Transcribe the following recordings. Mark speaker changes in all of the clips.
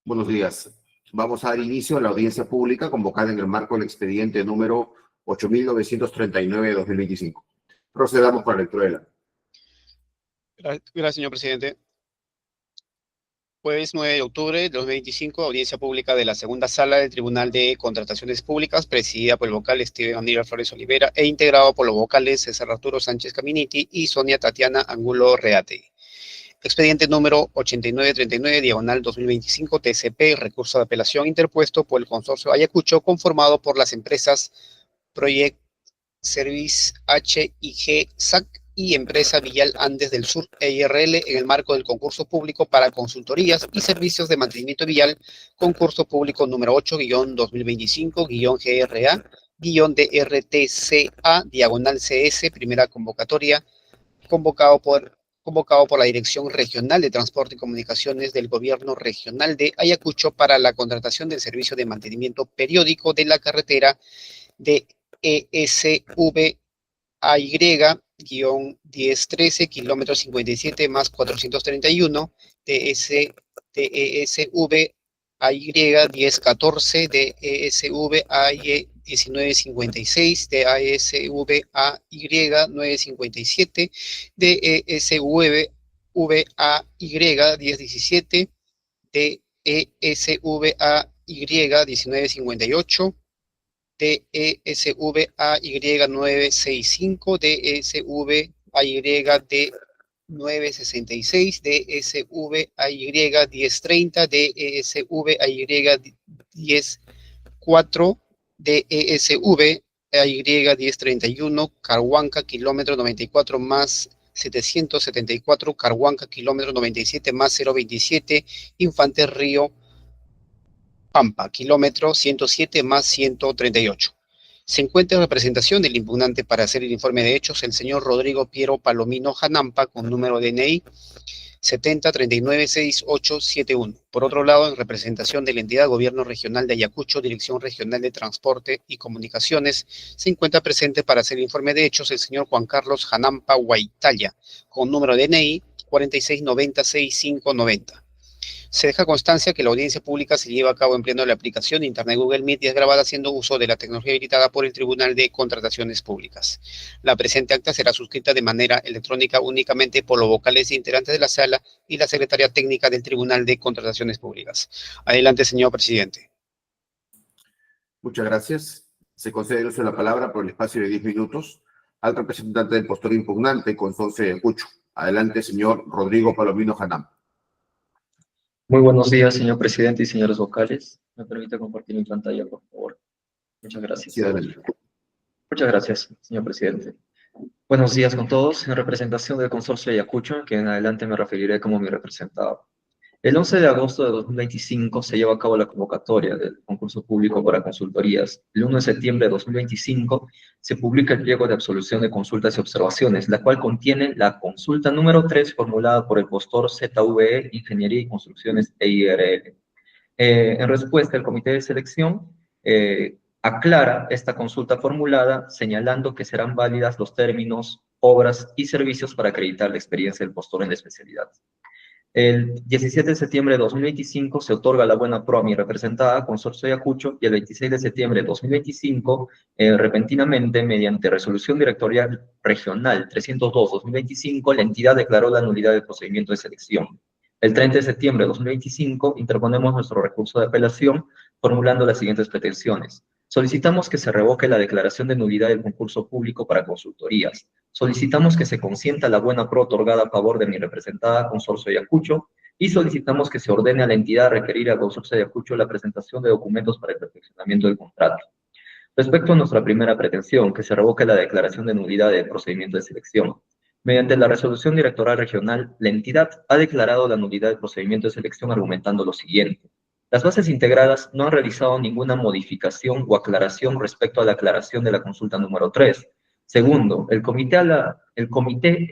Speaker 1: Buenos días. Vamos a dar inicio a la audiencia pública convocada en el marco del expediente número 8.939 de 2025. Procedamos con la lectura de la.
Speaker 2: Gracias, señor presidente. Jueves 9 de octubre de 2025, audiencia pública de la segunda sala del Tribunal de Contrataciones Públicas, presidida por el vocal Steven Aníbal Flores Olivera e integrado por los vocales César Arturo Sánchez Caminiti y Sonia Tatiana Angulo Reate. Expediente número 8939, diagonal 2025, TCP, recurso de apelación interpuesto por el Consorcio Ayacucho, conformado por las empresas Project Service HIG SAC y Empresa Villal Andes del Sur EIRL en el marco del concurso público para consultorías y servicios de mantenimiento vial, concurso público número 8-2025-GRA-DRTCA, diagonal CS, primera convocatoria, convocado por la Dirección Regional de Transporte y Comunicaciones del Gobierno Regional de Ayacucho para la contratación del servicio de mantenimiento periódico de la carretera de ESVAY-1013, kilómetro 57 más 431, DESVAY-1014, DESVAY-1956, DESVAY-957, DESVAY-1017, DESVAY-1958, DESVAY-965, DESVAY-966, DESVAY-1030, DESVAY-1004, DESVAY-1031, Carhuanca, kilómetro 94 más 774, Carhuanca, kilómetro 97 más 027, Infante Río Pampa, kilómetro 107 más 138. Se encuentra en representación del impugnante para hacer el informe de hechos el señor Rodrigo Piero Palomino Janampa, con número DNI 70396871. Por otro lado, en representación de la entidad Gobierno Regional de Ayacucho, Dirección Regional de Transporte y Comunicaciones, se encuentra presente para hacer el informe de hechos el señor Juan Carlos Janampa Huaytaya, con número DNI 46906590. Se deja constancia que la audiencia pública se lleva a cabo empleando la aplicación de Internet Google Meet y es grabada haciendo uso de la tecnología habilitada por el Tribunal de Contrataciones Públicas. La presente acta será suscrita de manera electrónica únicamente por los vocales e integrantes de la sala y la secretaria técnica del Tribunal de Contrataciones Públicas. Adelante, señor presidente.
Speaker 1: Muchas gracias. Se concede el uso de la palabra por el espacio de 10 minutos al representante del postor impugnante, Consorcio de Ayacucho. Adelante, señor Rodrigo Palomino Janampa.
Speaker 3: Muy buenos días, señor presidente y señores vocales. ¿Me permite compartir mi pantalla, por favor? Muchas gracias.
Speaker 1: Sí, adelante.
Speaker 3: Muchas gracias, señor presidente. Buenos días con todos. En representación del Consorcio de Ayacucho, que en adelante me referiré como mi representado. El 11 de agosto de 2025 se lleva a cabo la convocatoria del concurso público para consultorías. El 1 de septiembre de 2025 se publica el pliego de absolución de consultas y observaciones, la cual contiene la consulta número 3 formulada por el postor ZVE Ingeniería y Construcciones EIRL. En respuesta, el comité de selección aclara esta consulta formulada señalando que serán válidas los términos, obras y servicios para acreditar la experiencia del postor en la especialidad. El 17 de septiembre de 2025 se otorga la buena pro a mi representada, Consorcio de Ayacucho, y el 26 de septiembre de 2025, repentinamente, mediante resolución directorial regional 302-2025, la entidad declaró la nulidad del procedimiento de selección. El 30 de septiembre de 2025 interponemos nuestro recurso de apelación formulando las siguientes pretensiones. Solicitamos que se revoque la declaración de nulidad del concurso público para consultorías. Solicitamos que se consienta la buena pro otorgada a favor de mi representada Consorcio de Ayacucho y solicitamos que se ordene a la entidad requerir al Consorcio de Ayacucho la presentación de documentos para el perfeccionamiento del contrato. Respecto a nuestra primera pretensión, que se revoque la declaración de nulidad del procedimiento de selección. Mediante la resolución directoral regional, la entidad ha declarado la nulidad del procedimiento de selección argumentando lo siguiente. Las bases integradas no han realizado ninguna modificación o aclaración respecto a la aclaración de la consulta número 3. Segundo, el comité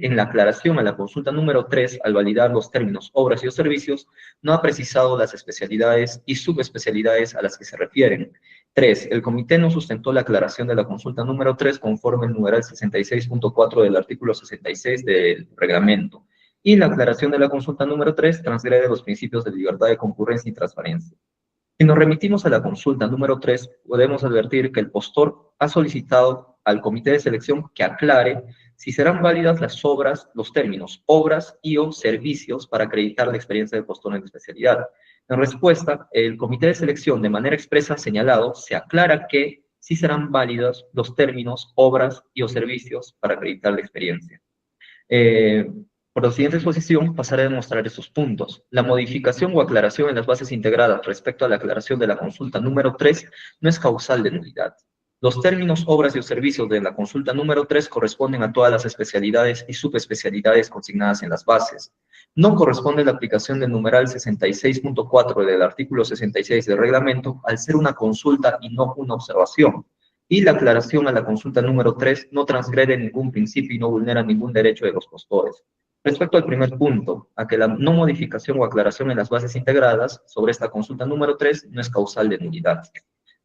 Speaker 3: en la aclaración a la consulta número 3, al validar los términos, obras y servicios, no ha precisado las especialidades y subespecialidades a las que se refieren. 3. El comité no sustentó la aclaración de la consulta número 3 conforme el numeral 66.4 del artículo 66 del reglamento. y la aclaración de la consulta número 3 transgrede los principios de libertad de concurrencia y transparencia. Si nos remitimos a la consulta número 3, podemos advertir que el postor ha solicitado al comité de selección que aclare si serán válidas las obras, los términos obras y o servicios para acreditar la experiencia del postor en la especialidad. En respuesta, el comité de selección de manera expresa ha señalado, se aclara que sí serán válidos los términos obras y o servicios para acreditar la experiencia. Por la siguiente exposición pasaré a demostrar estos puntos. La modificación o aclaración en las bases integradas respecto a la aclaración de la consulta número 3 no es causal de nulidad. Los términos obras y o servicios de la consulta número 3 corresponden a todas las especialidades y subespecialidades consignadas en las bases. No corresponde la aplicación del numeral 66.4 del artículo 66 del reglamento al ser una consulta y no una observación. Y la aclaración a la consulta número 3 no transgrede ningún principio y no vulnera ningún derecho de los postores. Respecto al primer punto, a que la no modificación o aclaración en las bases integradas sobre esta consulta número 3 no es causal de nulidad.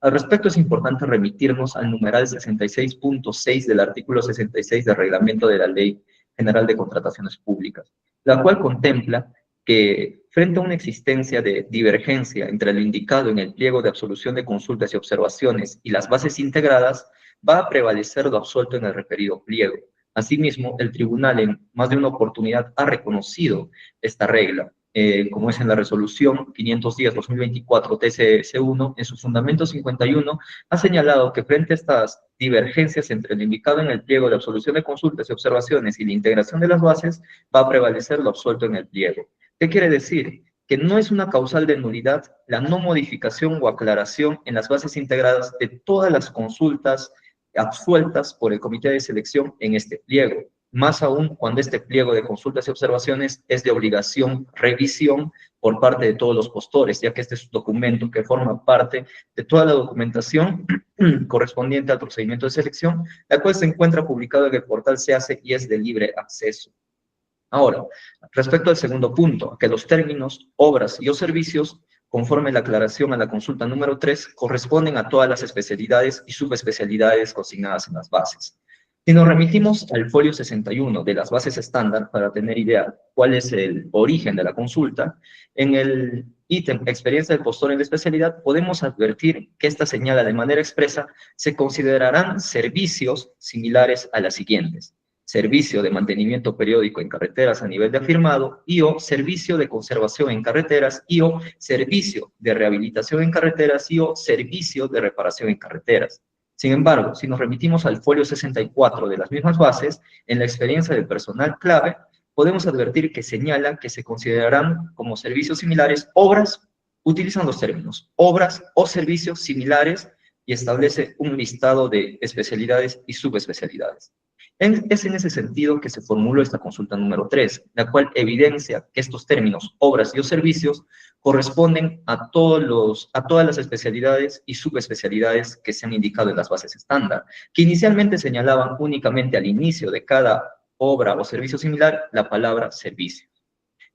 Speaker 3: Al respecto es importante remitirnos al numeral 66.6 del artículo 66 del reglamento de la Ley General de Contrataciones Públicas, la cual contempla que frente a una existencia de divergencia entre lo indicado en el pliego de absolución de consultas y observaciones y las bases integradas, va a prevalecer lo absuelto en el referido pliego. Asimismo, el tribunal en más de una oportunidad ha reconocido esta regla, como es en la resolución 510-2024 TCS1, en su fundamento 51, ha señalado que frente a estas divergencias entre lo indicado en el pliego de absolución de consultas y observaciones y la integración de las bases, va a prevalecer lo absuelto en el pliego. ¿Qué quiere decir? Que no es una causal de nulidad la no modificación o aclaración en las bases integradas de todas las consultas absueltas por el comité de selección en este pliego, más aún cuando este pliego de consultas y observaciones es de obligación revisión por parte de todos los postores, ya que este es un documento que forma parte de toda la documentación correspondiente al procedimiento de selección, la cual se encuentra publicada en el portal SEACE y es de libre acceso. Ahora, respecto al segundo punto, que los términos obras y o servicios, conforme la aclaración a la consulta número 3, corresponden a todas las especialidades y subespecialidades consignadas en las bases. Si nos remitimos al folio 61 de las bases estándar para tener idea cuál es el origen de la consulta, en el ítem experiencia del postor en la especialidad podemos advertir que esta señala de manera expresa se considerarán servicios similares a las siguientes: servicio de mantenimiento periódico en carreteras a nivel de afirmado y o servicio de conservación en carreteras y o servicio de rehabilitación en carreteras y o servicio de reparación en carreteras. Sin embargo, si nos remitimos al folio 64 de las mismas bases, en la experiencia del personal clave, podemos advertir que señala que se considerarán como servicios similares obras, utilizan los términos obras o servicios similares y establece un listado de especialidades y subespecialidades. Es en ese sentido que se formuló esta consulta número 3, la cual evidencia que estos términos, obras y o servicios, corresponden a todas las especialidades y subespecialidades que se han indicado en las bases estándar, que inicialmente señalaban únicamente al inicio de cada obra o servicio similar la palabra servicio.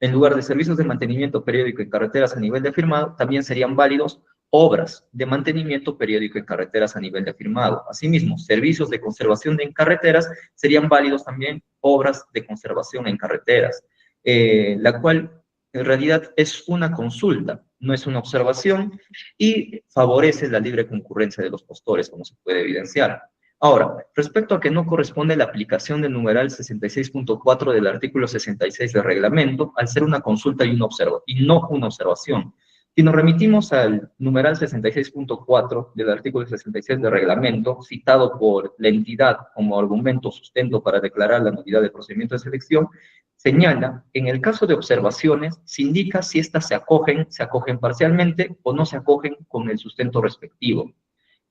Speaker 3: En lugar de servicios de mantenimiento periódico en carreteras a nivel de afirmado, también serían válidos obras de mantenimiento periódico en carreteras a nivel de afirmado. Asimismo, servicios de conservación en carreteras serían válidos también obras de conservación en carreteras, la cual en realidad es una consulta, no es una observación, y favorece la libre concurrencia de los postores, como se puede evidenciar. Ahora, respecto a que no corresponde la aplicación del numeral 66.4 del artículo 66 del reglamento, al ser una consulta y no una observación. Si nos remitimos al numeral 66.4 del artículo 66 del reglamento, citado por la entidad como argumento o sustento para declarar la nulidad del procedimiento de selección, señala, en el caso de observaciones, se indica si éstas se acogen parcialmente o no se acogen con el sustento respectivo.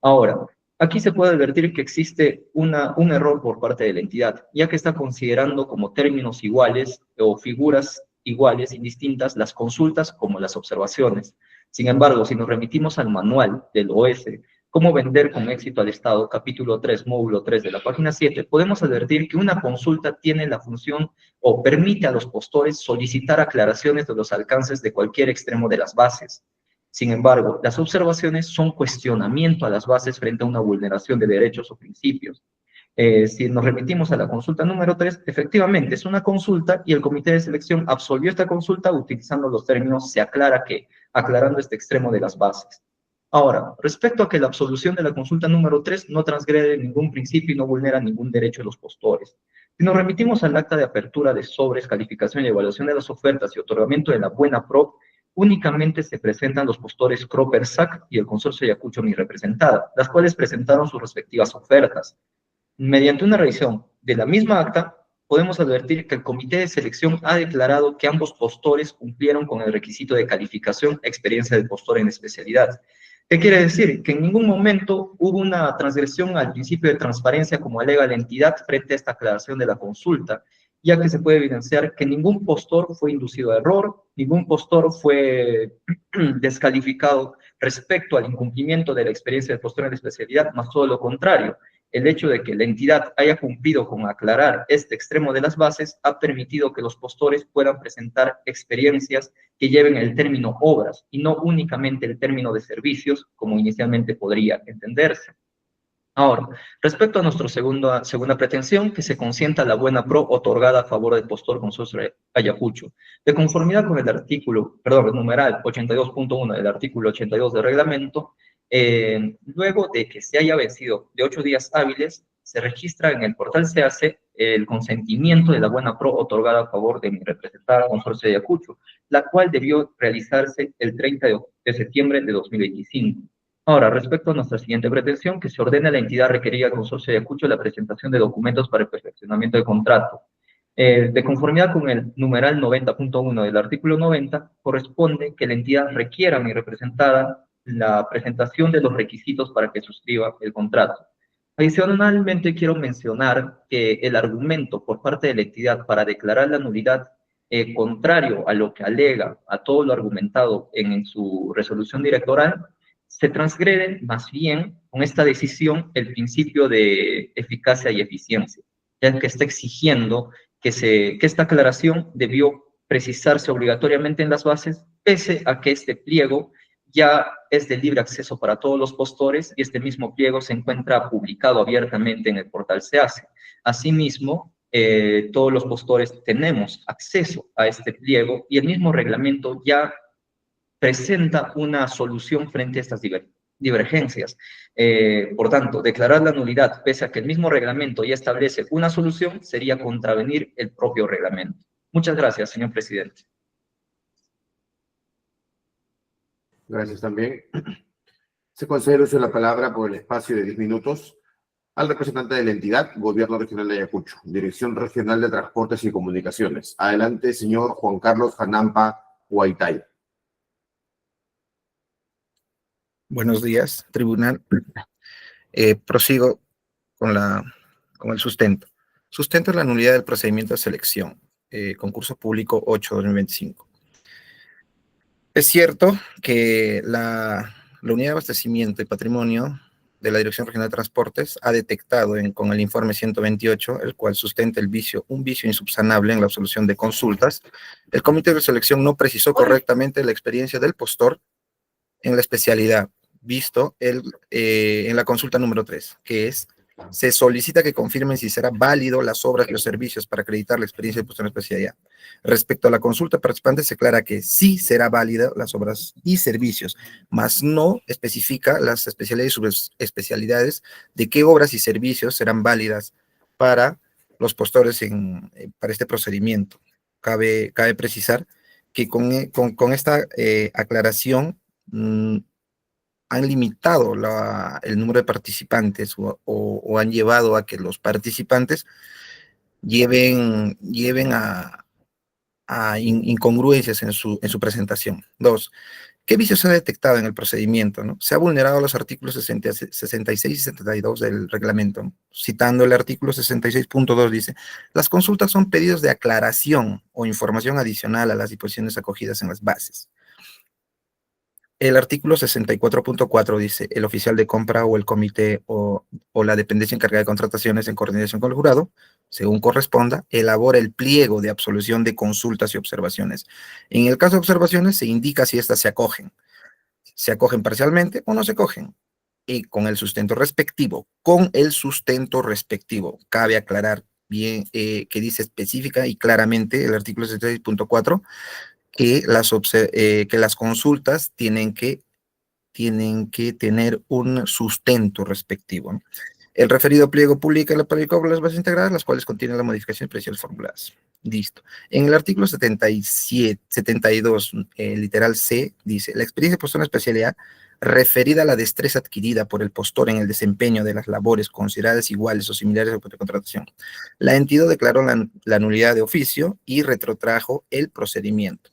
Speaker 3: Ahora, aquí se puede advertir que existe un error por parte de la entidad, ya que está considerando como términos iguales o figuras iguales y distintas las consultas como las observaciones. Sin embargo, si nos remitimos al manual del OS, Cómo vender con éxito al Estado, capítulo 3, módulo 3 de la página 7, podemos advertir que una consulta tiene la función o permite a los postores solicitar aclaraciones de los alcances de cualquier extremo de las bases. Sin embargo, las observaciones son cuestionamiento a las bases frente a una vulneración de derechos o principios. Si nos remitimos a la consulta número 3, efectivamente es una consulta y el comité de selección absolvió esta consulta utilizando los términos "se aclara que", aclarando este extremo de las bases. Ahora, respecto a que la absolución de la consulta número 3 no transgrede ningún principio y no vulnera ningún derecho de los postores. Si nos remitimos al acta de apertura de sobres, calificación y evaluación de las ofertas y otorgamiento de la buena pro, únicamente se presentan los postores Cropper SAC y el consorcio Ayacucho Mi Representada, las cuales presentaron sus respectivas ofertas. Mediante una revisión de la misma acta, podemos advertir que el comité de selección ha declarado que ambos postores cumplieron con el requisito de calificación e experiencia del postor en especialidad. ¿Qué quiere decir? Que en ningún momento hubo una transgresión al principio de transparencia como alega la entidad frente a esta aclaración de la consulta, ya que se puede evidenciar que ningún postor fue inducido a error, ningún postor fue descalificado respecto al incumplimiento de la experiencia del postor en especialidad, más todo lo contrario. El hecho de que la entidad haya cumplido con aclarar este extremo de las bases ha permitido que los postores puedan presentar experiencias que lleven el término obras y no únicamente el término de servicios, como inicialmente podría entenderse. Ahora, respecto a nuestra segunda pretensión, que se consienta la buena pro otorgada a favor del postor consorcio Ayacucho. De conformidad con el artículo, perdón, el numeral 82.1 del artículo 82 del reglamento, luego de que se haya vencido de 8 días hábiles, se registra en el portal SEACE el consentimiento de la buena pro otorgada a favor de mi representada consorcio de Ayacucho, la cual debió realizarse el 30 de septiembre de 2025. Ahora, respecto a nuestra siguiente pretensión, que se ordene a la entidad requerida al consorcio de Ayacucho la presentación de documentos para el perfeccionamiento del contrato. De conformidad con el numeral 90.1 del artículo 90, corresponde que la entidad requiera a mi representada la presentación de los requisitos para que suscriba el contrato. Adicionalmente, quiero mencionar que el argumento por parte de la entidad para declarar la nulidad, contrario a lo que alega, a todo lo argumentado en su resolución directoral, se transgrede más bien con esta decisión el principio de eficacia y eficiencia, ya que está exigiendo que esta aclaración debió precisarse obligatoriamente en las bases, pese a que este pliego ya es de libre acceso para todos los postores y este mismo pliego se encuentra publicado abiertamente en el portal SEACE. Asimismo, todos los postores tenemos acceso a este pliego y el mismo reglamento ya presenta una solución frente a estas divergencias. Por tanto, declarar la nulidad, pese a que el mismo reglamento ya establece una solución, sería contravenir el propio reglamento. Muchas gracias, señor presidente.
Speaker 1: Gracias también. Se concede el uso de la palabra por el espacio de 10 minutos al representante de la entidad, Gobierno Regional de Ayacucho, Dirección Regional de Transportes y Comunicaciones. Adelante, señor Juan Carlos Janampa Huaytay.
Speaker 4: Buenos días, tribunal. Prosigo con el sustento. Sustento la nulidad del procedimiento de selección, concurso público 8/2025. Es cierto que la Unidad de Abastecimiento y Patrimonio de la Dirección Regional de Transportes ha detectado con el informe 128, el cual sustenta un vicio insubsanable en la absolución de consultas. El comité de selección no precisó correctamente la experiencia del postor en la especialidad, visto en la consulta número 3, que es: se solicita que confirmen si será válido las obras y los servicios para acreditar la experiencia del postor en especialidad. Respecto a la consulta participante, se aclara que sí será válida las obras y servicios, mas no especifica las especialidades y subespecialidades de qué obras y servicios serán válidas para los postores para este procedimiento. Cabe precisar que con esta aclaración han limitado el número de participantes o han llevado a que los participantes lleven a incongruencias en su presentación. 2. ¿Qué vicios se ha detectado en el procedimiento, ¿no? Se ha vulnerado los artículos 66 y 72 del reglamento, ¿no? Citando el artículo 66.2, dice: las consultas son pedidos de aclaración o información adicional a las disposiciones acogidas en las bases. El artículo 64.4 dice: el oficial de compra o el comité o la dependencia encargada de contrataciones en coordinación con el jurado, según corresponda, elabora el pliego de absolución de consultas y observaciones. En el caso de observaciones se indica si éstas se acogen parcialmente o no se acogen. y con el sustento respectivo, Cabe aclarar bien que dice específica y claramente el artículo 76.4 que las consultas tienen que tener un sustento respectivo, ¿no? El referido pliego publica las bases integradas, las cuales contienen la modificación de precios formuladas. Listo. En el artículo 72, literal C, dice, la experiencia postora en especialidad referida a la destreza adquirida por el postor en el desempeño de las labores consideradas iguales o similares a la contratación. La entidad declaró la nulidad de oficio y retrotrajo el procedimiento.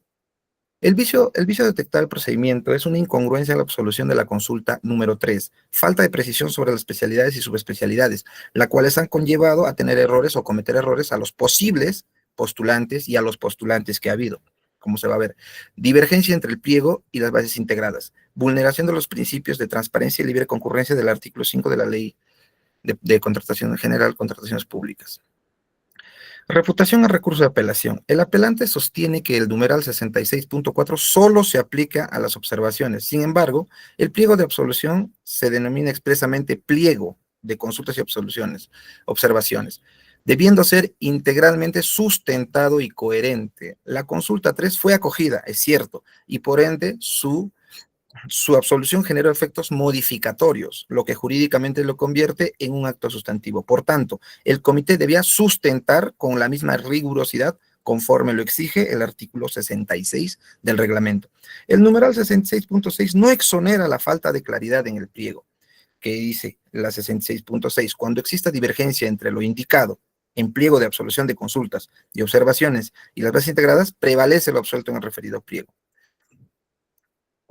Speaker 4: El vicio detectado del procedimiento es una incongruencia en la absolución de la consulta número 3, falta de precisión sobre las especialidades y subespecialidades, las cuales han conllevado a tener errores o cometer errores a los posibles postulantes y a los postulantes que ha habido, como se va a ver. Divergencia entre el pliego y las bases integradas, vulneración de los principios de transparencia y libre concurrencia del artículo 5 de la Ley de Contratación General, Contrataciones Públicas. Refutación a recurso de apelación. El apelante sostiene que el numeral 66.4 solo se aplica a las observaciones. Sin embargo, el pliego de absolución se denomina expresamente pliego de consultas y observaciones, debiendo ser integralmente sustentado y coherente. La consulta 3 fue acogida, es cierto, y por ende su absolución generó efectos modificatorios, lo que jurídicamente lo convierte en un acto sustantivo. Por tanto, el comité debía sustentar con la misma rigurosidad conforme lo exige el artículo 66 del reglamento. El numeral 66.6 no exonera la falta de claridad en el pliego, que dice la 66.6, cuando exista divergencia entre lo indicado en pliego de absolución de consultas y observaciones y las bases integradas, prevalece lo absuelto en el referido pliego.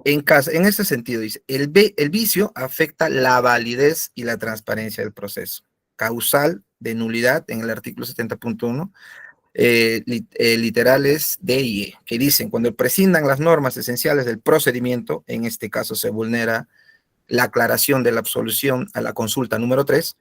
Speaker 4: En este sentido, dice, el vicio afecta la validez y la transparencia del proceso. Causal de nulidad en el artículo 70.1, literales D y E, que dicen, cuando prescindan las normas esenciales del procedimiento, en este caso se vulnera la aclaración de la absolución a la consulta número 3,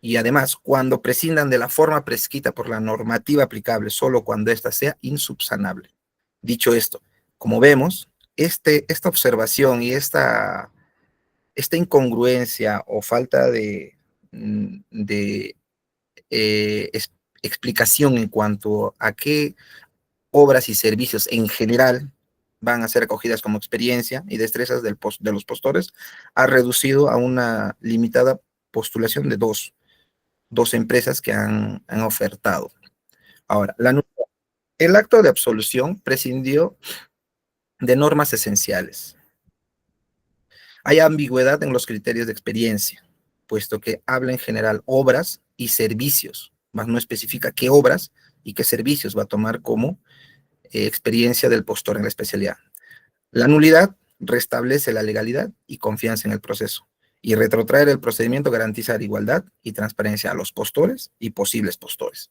Speaker 4: y además, cuando prescindan de la forma prescrita por la normativa aplicable, solo cuando ésta sea insubsanable. Dicho esto, como vemos, esta observación y esta incongruencia o falta de explicación en cuanto a qué obras y servicios en general van a ser acogidas como experiencia y destrezas de los postores, ha reducido a una limitada postulación de dos empresas que han ofertado. Ahora, el acto de absolución prescindió de normas esenciales. Hay ambigüedad en los criterios de experiencia, puesto que habla en general obras y servicios, mas no especifica qué obras y qué servicios va a tomar como experiencia del postor en la especialidad. La nulidad restablece la legalidad y confianza en el proceso, y retrotraer el procedimiento garantiza igualdad y transparencia a los postores y posibles postores.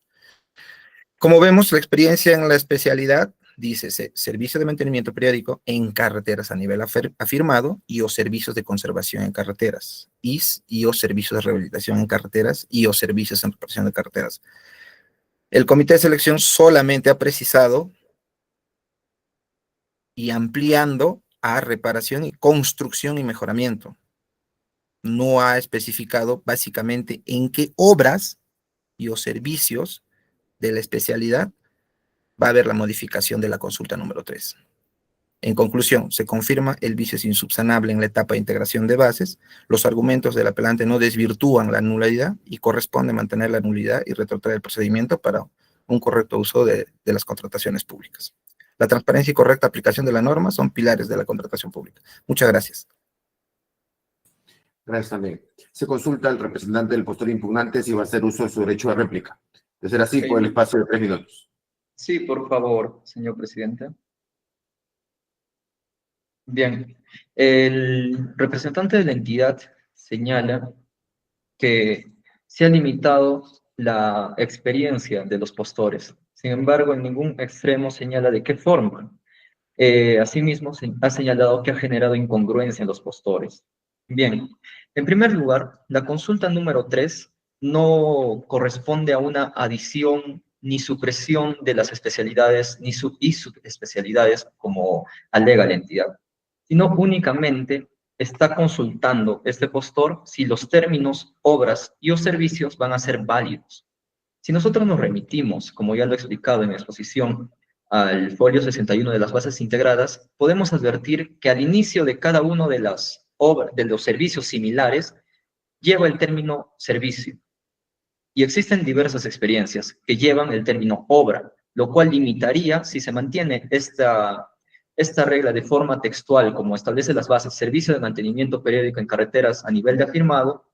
Speaker 4: Como vemos, la experiencia en la especialidad dice servicio de mantenimiento periódico en carreteras a nivel afirmado y o servicios de conservación en carreteras, y o servicios de rehabilitación en carreteras y o servicios en reparación de carreteras. El comité de selección solamente ha precisado y ampliando a reparación y construcción y mejoramiento. No ha especificado básicamente en qué obras y o servicios de la especialidad va a haber la modificación de la consulta número 3. En conclusión, se confirma el vicio es insubsanable en la etapa de integración de bases, los argumentos del apelante no desvirtúan la nulidad y corresponde mantener la nulidad y retrotraer el procedimiento para un correcto uso de las contrataciones públicas. La transparencia y correcta aplicación de la norma son pilares de la contratación pública. Muchas gracias.
Speaker 1: Gracias también. Se consulta al representante del postor impugnante si va a hacer uso de su derecho de réplica. De ser así, por el espacio de 3 minutos.
Speaker 3: Sí, por favor, señor presidente. Bien, el representante de la entidad señala que se ha limitado la experiencia de los postores. Sin embargo, en ningún extremo señala de qué forma. Asimismo, ha señalado que ha generado incongruencia en los postores. Bien, en primer lugar, la consulta número 3 no corresponde a una adición ni supresión de las especialidades y subespecialidades como alega la entidad, sino únicamente está consultando este postor si los términos, obras y o servicios van a ser válidos. Si nosotros nos remitimos, como ya lo he explicado en mi exposición, al folio 61 de las bases integradas, podemos advertir que al inicio de cada uno de las obras, de los servicios similares, lleva el término servicio. Y existen diversas experiencias que llevan el término obra, lo cual limitaría, si se mantiene esta regla de forma textual, como establece las bases, servicio de mantenimiento periódico en carreteras a nivel de afirmado,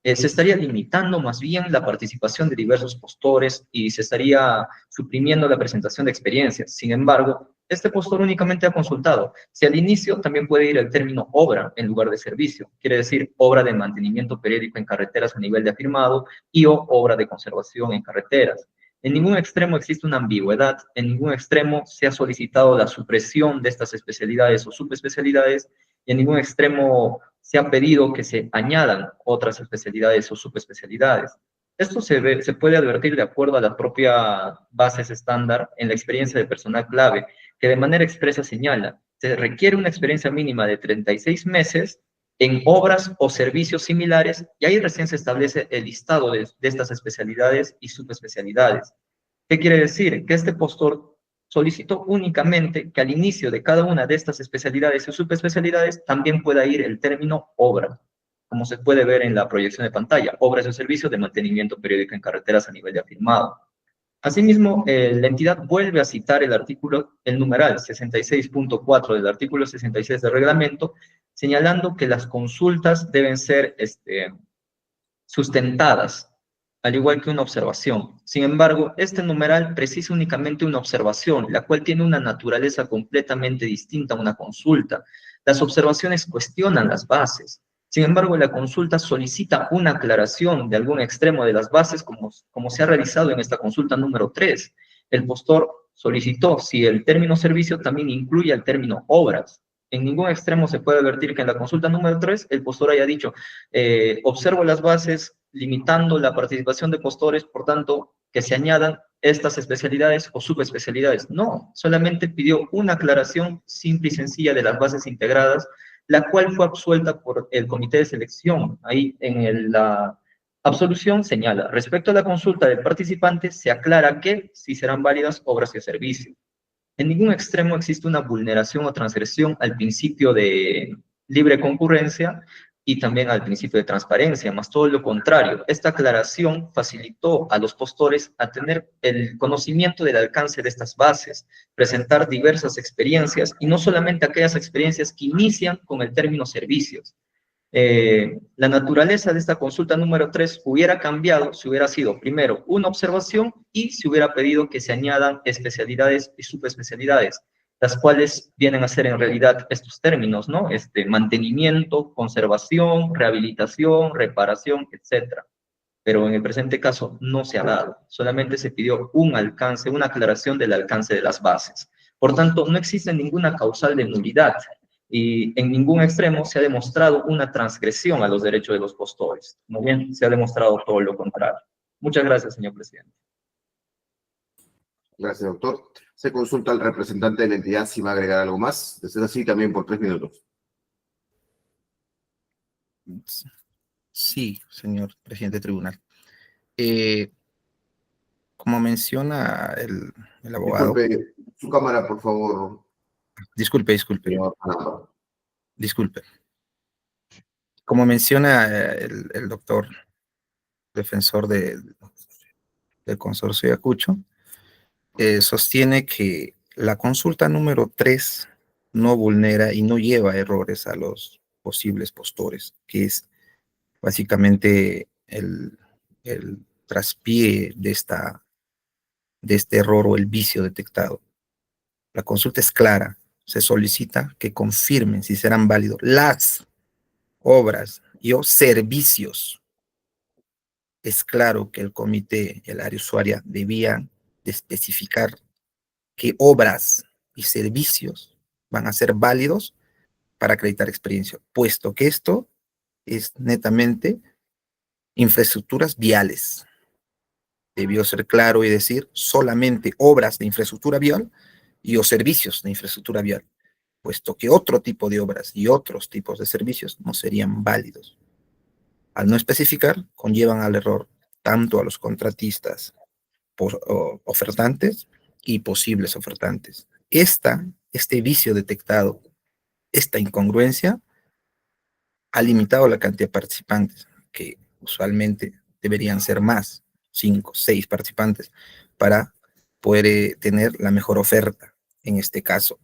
Speaker 3: se estaría limitando más bien la participación de diversos postores y se estaría suprimiendo la presentación de experiencias. Sin embargo, este postor únicamente ha consultado si al inicio también puede ir el término obra en lugar de servicio, quiere decir obra de mantenimiento periódico en carreteras a nivel de afirmado y o obra de conservación en carreteras. En ningún extremo existe una ambigüedad, en ningún extremo se ha solicitado la supresión de estas especialidades o subespecialidades, y en ningún extremo se ha pedido que se añadan otras especialidades o subespecialidades. Esto se puede advertir de acuerdo a las propias bases estándar en la experiencia de personal clave, que de manera expresa señala, se requiere una experiencia mínima de 36 meses en obras o servicios similares, y ahí recién se establece el listado de estas especialidades y subespecialidades. ¿Qué quiere decir? Que este postor solicitó únicamente que al inicio de cada una de estas especialidades y subespecialidades también pueda ir el término obra, como se puede ver en la proyección de pantalla, obras o servicios de mantenimiento periódico en carreteras a nivel de afirmado. Asimismo, la entidad vuelve a citar el numeral 66.4 del artículo 66 del reglamento, señalando que las consultas deben ser sustentadas, al igual que una observación. Sin embargo, este numeral precisa únicamente una observación, la cual tiene una naturaleza completamente distinta a una consulta. Las observaciones cuestionan las bases. Sin embargo, la consulta solicita una aclaración de algún extremo de las bases, como se ha realizado en esta consulta número 3. El postor solicitó si el término servicio también incluye el término obras. En ningún extremo se puede advertir que en la consulta número 3 el postor haya dicho, observo las bases limitando la participación de postores, por tanto, que se añadan estas especialidades o subespecialidades. No, solamente pidió una aclaración simple y sencilla de las bases integradas, la cual fue absuelta por el comité de selección. Ahí en la absolución señala, respecto a la consulta del participante, se aclara que si serán válidas obras y servicios. En ningún extremo existe una vulneración o transgresión al principio de libre concurrencia y también al principio de transparencia, más todo lo contrario. Esta aclaración facilitó a los postores a tener el conocimiento del alcance de estas bases, presentar diversas experiencias, y no solamente aquellas experiencias que inician con el término servicios. La naturaleza de esta consulta número 3 hubiera cambiado si hubiera sido, primero, una observación y si hubiera pedido que se añadan especialidades y subespecialidades, las cuales vienen a ser en realidad estos términos, ¿no? Mantenimiento, conservación, rehabilitación, reparación, etc. Pero en el presente caso no se ha dado, solamente se pidió un alcance, una aclaración del alcance de las bases. Por tanto, no existe ninguna causal de nulidad, y en ningún extremo se ha demostrado una transgresión a los derechos de los postores. Muy bien, se ha demostrado todo lo contrario. Muchas gracias, señor presidente.
Speaker 1: Gracias, doctor. Se consulta al representante de la entidad si va a agregar algo más. De ser así, también por 3 minutos.
Speaker 4: Sí, señor presidente del tribunal. Como menciona el abogado...
Speaker 1: Disculpe, su cámara, por favor.
Speaker 4: Disculpe.
Speaker 1: Señor Panamá.
Speaker 4: Disculpe. Como menciona el doctor defensor del consorcio de Ayacucho, sostiene que la consulta número 3 no vulnera y no lleva errores a los posibles postores, que es básicamente el traspié de este error o el vicio detectado. La consulta es clara, se solicita que confirmen si serán válidos las obras y o servicios. Es claro que el comité y el área usuaria debían de especificar qué obras y servicios van a ser válidos para acreditar experiencia, puesto que esto es netamente infraestructuras viales. Debió ser claro y decir solamente obras de infraestructura vial y o servicios de infraestructura vial. puesto que otro tipo de obras y otros tipos de servicios no serían válidos. Al no especificar, conllevan al error tanto a los contratistas, ofertantes y posibles ofertantes. Este vicio detectado, esta incongruencia, ha limitado la cantidad de participantes, que usualmente deberían ser más, 5, 6 participantes, para poder tener la mejor oferta. En este caso,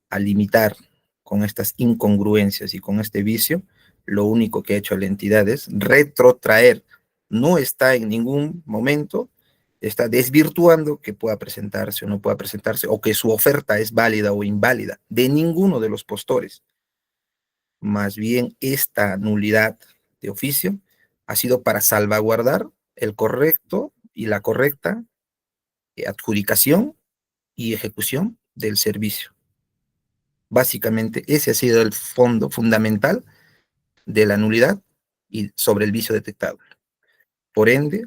Speaker 4: al limitar con estas incongruencias y con este vicio, lo único que ha hecho la entidad es retrotraer. No está en ningún momento, está desvirtuando que pueda presentarse o no pueda presentarse, o que su oferta es válida o inválida, de ninguno de los postores. Más bien, esta nulidad de oficio ha sido para salvaguardar el correcto y la correcta adjudicación y ejecución del servicio. Básicamente, ese ha sido el fondo fundamental de la nulidad y sobre el vicio detectado. Por ende,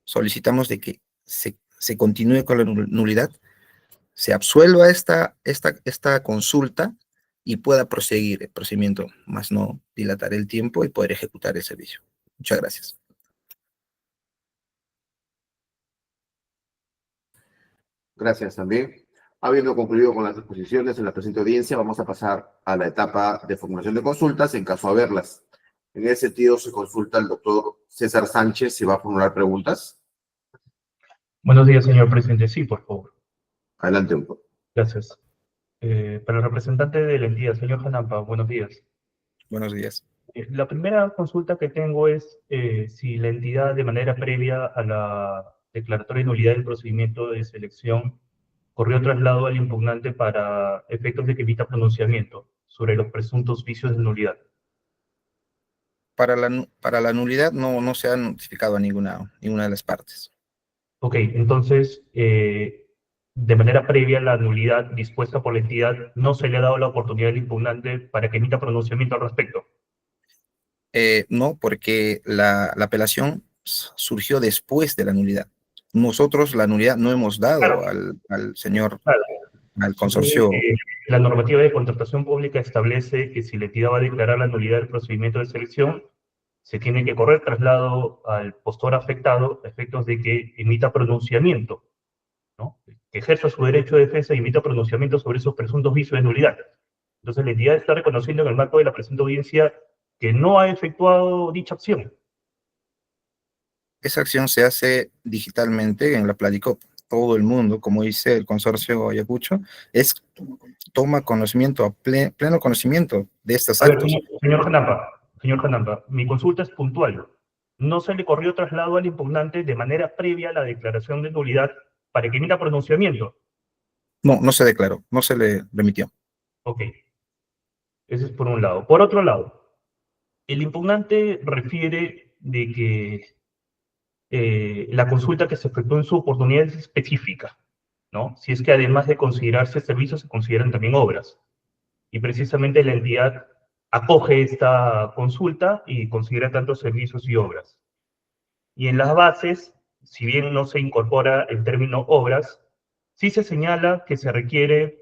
Speaker 4: solicitamos de que se continúe con la nulidad, se absuelva esta consulta y pueda proseguir el procedimiento, más no dilatar el tiempo y poder ejecutar el servicio. Muchas gracias.
Speaker 1: Gracias también. Habiendo concluido con las exposiciones en la presente audiencia, vamos a pasar a la etapa de formulación de consultas en caso de haberlas. En ese sentido, se consulta al doctor César Sánchez si va a formular preguntas.
Speaker 5: Buenos días, señor presidente. Sí, por favor.
Speaker 1: Adelante, doctor.
Speaker 5: Gracias. Para el representante de la entidad, señor Janampa, buenos días.
Speaker 4: Buenos días.
Speaker 5: La primera consulta que tengo es si la entidad, de manera previa a la declaratoria de nulidad del procedimiento de selección, corrió traslado al impugnante para efectos de que evita pronunciamiento sobre los presuntos vicios de nulidad.
Speaker 4: Para la nulidad no se ha notificado a ninguna de las partes.
Speaker 5: Ok, entonces, de manera previa a la nulidad dispuesta por la entidad, no se le ha dado la oportunidad al impugnante para que emita pronunciamiento al respecto.
Speaker 4: No, porque la apelación surgió después de la nulidad. Nosotros la nulidad no hemos dado
Speaker 5: Claro.
Speaker 4: al señor,
Speaker 5: Claro.
Speaker 4: al
Speaker 5: Supongo
Speaker 4: consorcio.
Speaker 5: que la normativa de contratación pública establece que si la entidad va a declarar la nulidad del procedimiento de selección, se tiene que correr traslado al postor afectado a efectos de que emita pronunciamiento, ¿no? Que ejerza su derecho de defensa y emita pronunciamiento sobre esos presuntos vicios de nulidad. Entonces la entidad está reconociendo en el marco de la presente audiencia que no ha efectuado dicha acción.
Speaker 4: Esa acción se hace digitalmente en la Pladicop. Todo el mundo, como dice el consorcio Ayacucho, toma conocimiento, pleno conocimiento de estos
Speaker 5: A ver,
Speaker 4: actos.
Speaker 5: señor Janamba, mi consulta es puntual. ¿No se le corrió traslado al impugnante de manera previa a la declaración de nulidad para que emita pronunciamiento?
Speaker 4: No se declaró, no se le remitió.
Speaker 5: Ok, ese es por un lado. Por otro lado, el impugnante refiere de que la consulta que se efectuó en su oportunidad es específica, ¿no? Si es que además de considerarse servicios, se consideran también obras. Y precisamente la entidad acoge esta consulta y considera tanto servicios y obras. Y en las bases, si bien no se incorpora el término obras, sí se señala que se requiere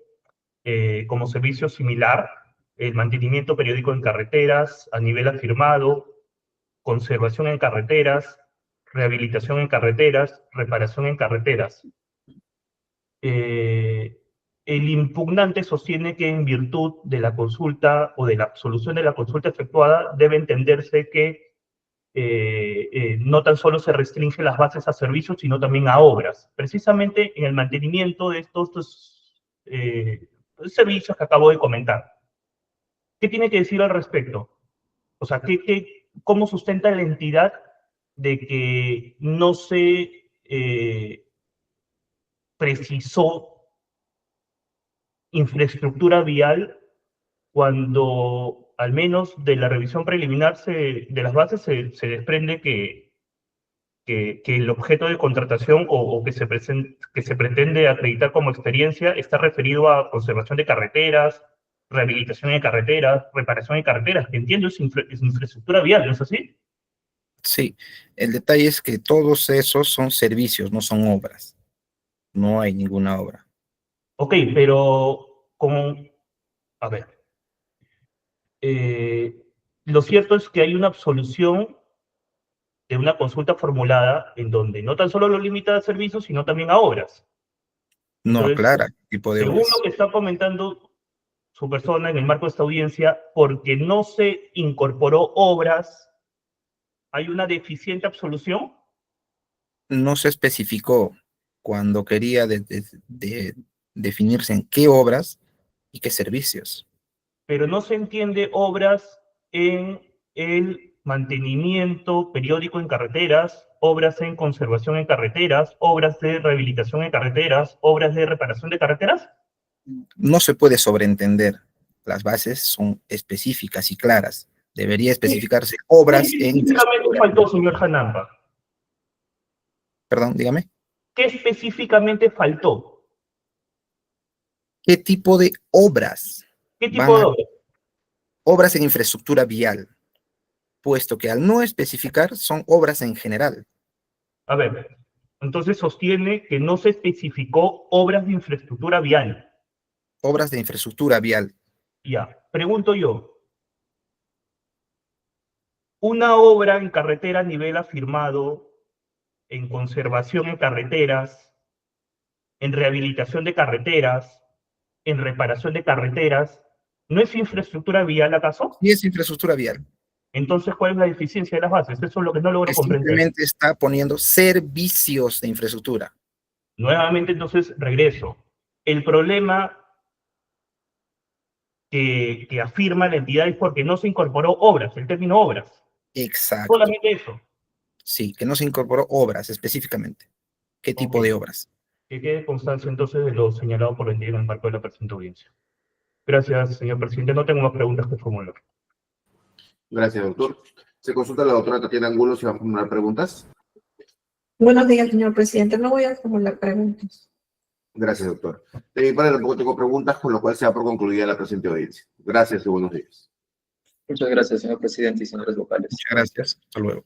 Speaker 5: como servicio similar el mantenimiento periódico en carreteras a nivel afirmado, conservación en carreteras, rehabilitación en carreteras, reparación en carreteras. El impugnante sostiene que en virtud de la consulta o de la absolución de la consulta efectuada debe entenderse que no tan solo se restringen las bases a servicios, sino también a obras, precisamente en el mantenimiento de estos servicios que acabo de comentar. ¿Qué tiene que decir al respecto? O sea, ¿cómo sustenta la entidad de que no se precisó infraestructura vial cuando, al menos de la revisión preliminar de las bases, se desprende que el objeto de contratación o que se pretende acreditar como experiencia está referido a conservación de carreteras, rehabilitación de carreteras, reparación de carreteras, que entiendo es infraestructura vial, ¿no es así?
Speaker 4: Sí, el detalle es que todos esos son servicios, no son obras. No hay ninguna obra.
Speaker 5: Ok, pero con A ver. Lo cierto es que hay una absolución de una consulta formulada en donde no tan solo lo limita a servicios, sino también a obras.
Speaker 4: No
Speaker 5: Entonces,
Speaker 4: aclara qué tipo de
Speaker 5: según
Speaker 4: obras.
Speaker 5: lo que está comentando su persona en el marco de esta audiencia, porque no se incorporó obras, ¿hay una deficiente absolución?
Speaker 4: No se especificó cuando quería definirse en qué obras y qué servicios.
Speaker 5: Pero no se entiende obras en el mantenimiento periódico en carreteras, obras en conservación en carreteras, obras de rehabilitación en carreteras, obras de reparación de carreteras.
Speaker 4: No se puede sobreentender. Las bases son específicas y claras. Debería especificarse obras
Speaker 5: ¿Qué
Speaker 4: en
Speaker 5: específicamente
Speaker 4: infraestructura.
Speaker 5: faltó, señor Janamba?
Speaker 4: Perdón, dígame.
Speaker 5: ¿Qué específicamente faltó?
Speaker 4: ¿Qué tipo de obras?
Speaker 5: ¿Qué tipo
Speaker 4: Van
Speaker 5: de
Speaker 4: a
Speaker 5: obras?
Speaker 4: obras en infraestructura vial, puesto que al no especificar son obras en general.
Speaker 5: A ver, entonces sostiene que no se especificó obras de infraestructura vial.
Speaker 4: Obras de infraestructura vial.
Speaker 5: Ya, pregunto yo. Una obra en carretera a nivel afirmado, en conservación en carreteras, en rehabilitación de carreteras, en reparación de carreteras, ¿no es infraestructura vial acaso?
Speaker 4: Y es infraestructura vial,
Speaker 5: Entonces, ¿cuál es la deficiencia de las bases? Eso es lo que no logro
Speaker 4: que
Speaker 5: comprender.
Speaker 4: simplemente está poniendo servicios de infraestructura.
Speaker 5: Nuevamente, entonces, regreso. El problema que afirma la entidad es porque no se incorporó obras, el término obras.
Speaker 4: Exacto.
Speaker 5: Solamente eso.
Speaker 4: Sí, que no se incorporó obras específicamente. ¿Qué tipo
Speaker 5: Ok.
Speaker 4: de obras?
Speaker 5: Que quede constancia entonces de lo señalado por la entidad en el marco de la presente audiencia. Gracias, señor presidente. No tengo más preguntas que formular.
Speaker 1: Gracias, doctor. Se consulta a la doctora Tatiana Angulo si va a formular preguntas.
Speaker 6: Buenos días, señor presidente. No voy a formular preguntas.
Speaker 1: Gracias, doctor. De mi parte tampoco tengo preguntas, con lo cual se da por concluida la presente audiencia. Gracias y buenos días.
Speaker 3: Muchas gracias, señor presidente y señores vocales.
Speaker 4: Muchas gracias. Hasta luego.